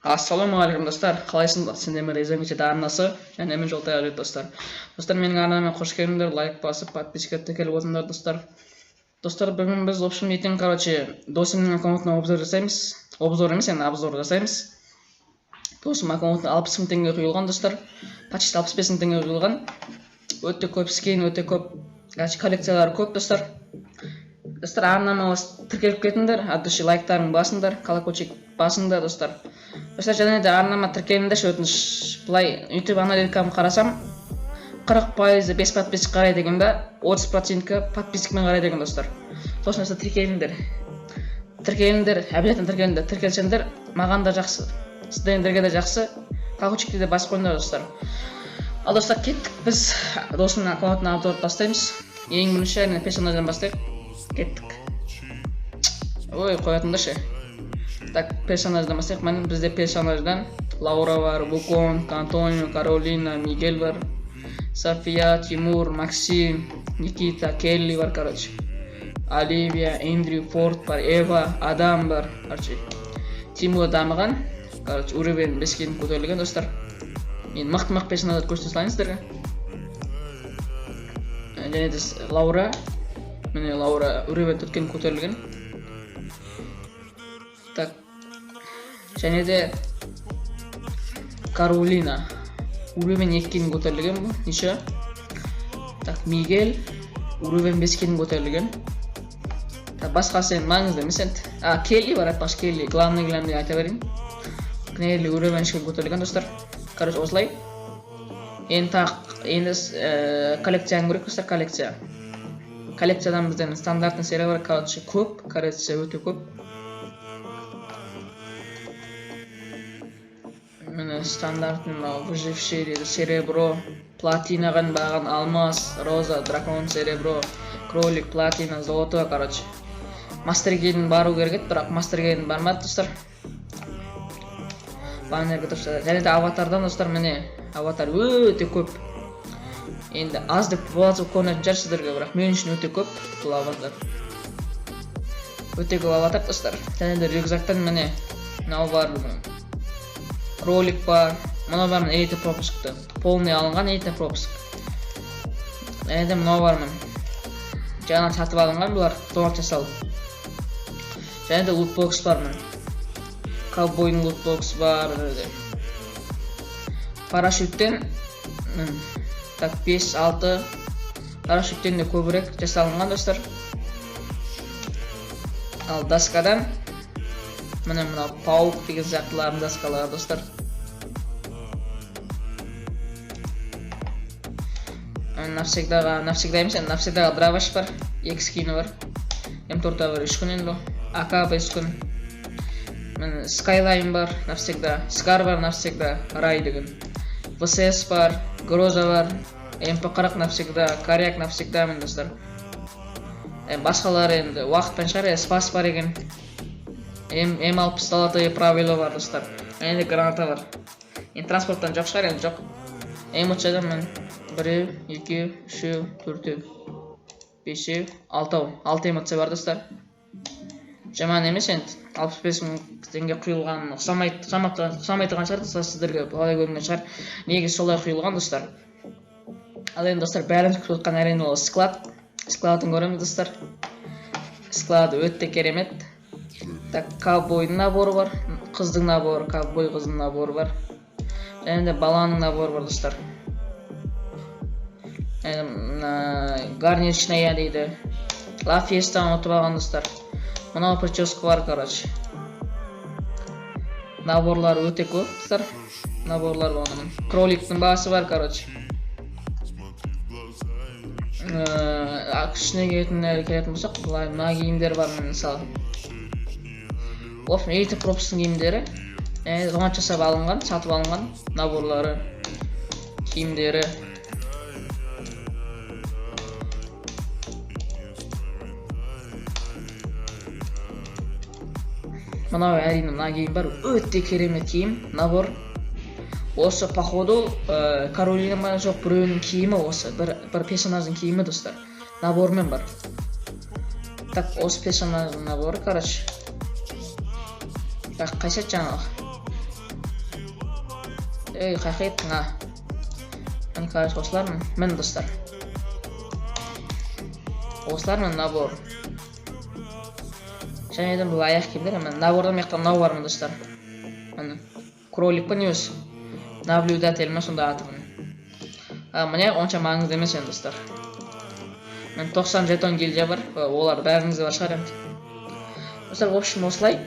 Ассалаумағалейкум достар, қалайсыңдар? Сендермен резеңгечеді арнасы және мен жолтай әлет достар. Достар, менің арнама қош келдіңдер, лайк басып, подписка тіркеліп отырыңдар достар. Достар, бүгін біз общем ертең, досымның аккаунтына обзор жасаймыз. Обзор емес, енді обзор жасаймыз. Досым аккаунтына 60 000 теңге құйылған достар. Почти 65 000 теңге құйылған. Өте көп скин, өте көп коллекциялары көп достар. Достар, арнама тіркеліп кетіңдер, әдіші лайктарын басыңдар, колокольчик басыңдар достар. Достар, және де арнама тіркеліңдерші өтініш. Бұлай YouTube аналитикамды қарасам, 40% 5 подписчик қарайды екен да, 30% подписчикмен қарайды екен достар. Сосын достар, тіркеліңдер. Тіркеліңдер, обязательно тіркеліңдер. Тіркелсеңдер, маған да жақсы, сіздерге де жақсы, колокольчикті де басып қойыңдар достар. Ал достар, кеттік, біз досымның аккаунтына обзор бастаймыз. Ең бірінші персонаждан бастайық. Кеттік. Ой, қоятындаршы. Так, персонаждан бастайық. Мен бізде персонаждан Лаура бар, Вуконг, Антонио, Каролина, Мигель бар, София, Тимур, Максим, Никита, Келли бар, Оливия, Эндрю, Форд бар, Эва, Адам бар, Тимур дамыған, уровень 5-ке көтерілген достар. Мен мықты персонаждар көрсете салайын сіздерге. Және де Лаура, міне Лаура уровень 4-ке көтерілген. Так, және де Каролина уровень 2-ке көтерілген бұл, неше? Так, Мигель уровень 5-ке көтерілген. Басқасы енді маңызды емес енді. Келли бар, айтпақшы Келли, главный айта берейін. Келли уровень 3-ке көтерілген достар. Осылай. Енді коллекцияны көрейік достар, коллекция. Коллекциядан бізден стандартный серия бар, көп, коллекция өте көп. Міне стандартный выживший дейді, серебро, платинаған баған алмаз, роза, дракон, серебро, кролик, платина, золото, Мастергейдің бару керек, бірақ Мастергейдің бармады достар. Және де аватардан достар, міне аватар өте көп. Енді аз деп болады көрінетін жар сіздерге, бірақ мен үшін өте көп бұл аватар. Өте көп аватар достар. Және де рюкзактан міне мынау бар, кролик бар, мынау бар, эйті пропускты. Полный алынған эйті пропуск. Және де мынау бар, жаңа сатып алынған бұлар, донат жасалып. Және де лутбокс бар, ковбойдың лутбокс бар. Парашюттен 5-6 парашюттен де көбірек жасалынған достар. Ал доскадан міне мынау паук деген заттылардың доскалары достар. Навсегда емес, навсегда драваш бар, 2 скины бар. М4 бар 3 күн енді, АК 5 күн. Скайлайн бар, навсегда, Скар бар, навсегда, Рай деген. ВСС бар, Гроза бар, МП40 навсегда, Коряк навсегда мен достар. Басқалары енді уақытпен шығар, Спас бар екен. М60 золотое правило бар достар. Енді граната бар. Енді транспорттан жоқ шығар, енді жоқ. М3-дан мен 1, 2, 3, 4, 5, 6 эмоция бар достар. Жаман емес енді, 65 000 теңге құйылған ұқсамайтыған шығар достар, сіздерге бұлай көрінген шығар. Негіз солай құйылған достар. Ал енді достар, бәріміз күтіп отқан әрине ол склад. Складын көреміз достар. Склады өте керемет. Так, ковбойдың наборы бар, қыздың наборы, ковбой қыздың наборы бар. Және де баланың наборы бар достар. Гарнирчная дейді. Ла Фиестаны ұтып алған достар. Мынау прическа бар, Наборлар өте көп достар. Наборлар бар. Кроликтің басы бар, Күшіне келетін болсақ, мына киімдер бар, мысалы. Эйті пропустың киімдері. Донат жасап алынған, сатып алынған наборлары, киімдері. Мынау әрине мына киім бар, өте керемет киім, набор. Осы походу Каролина ма жоқ, біреуінің киімі осы, бір персонаждың киімі достар. Набормен бар. Так, осы персонаждың наборы, Так, қайсет жаңағы. Қақиттың, Мен короче осылармын. Мен достар. Осылармын набор. Және де бұл аяқ киімдер, мен набордан мектен мынау бармын достар. Мен кролик па не өзі? Наблюдатель ме сонда атымын. Міне онша маңызды емес енді достар. Мен 90 жетон гильдия бар, олар бәріңізде бар шығар енді. Достар, в общем, осылай.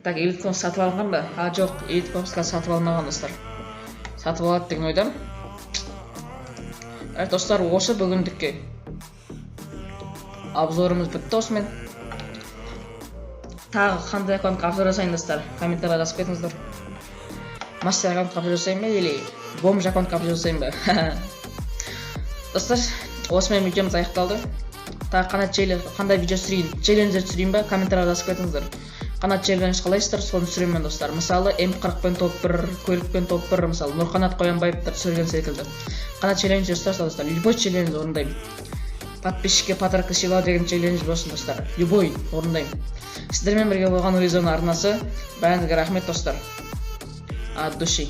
Так, элит комп сатып алынған ба? Жоқ, элит компқа сатып алынмаған достар. Сатып алады деген ойдам. Достар, осы бүгіндікке обзорымыз бітті осымен. Тағы қандай аккаунтқа обзор жасайын достар, комментария жазып кетіңіздер. Мастер аккаунтқа обзор жасайын ба, или бомж аккаунтқа обзор жасайын ба? Достар, осымен видеомыз аяқталды. Тағы қандай видео түсірейін, челленджер түсірейін ба, комментария жазып кетіңіздер. Қанат челлендж қалайсыздар, соны түсіремін мен достар. Мысалы, М40пен топ 1, көлікпен топ 1, мысалы, Нұрқанат Қоянбаевтар түсірген секілді. Қанат челлендж жасарса достар, любой челлендж орындаймын. Подписчикке подарка сыйлау деген челлендж болсын достар. Любой орындаймын. Сіздермен бірге болған Резон арнасы. Бәріңізге рахмет достар. От души.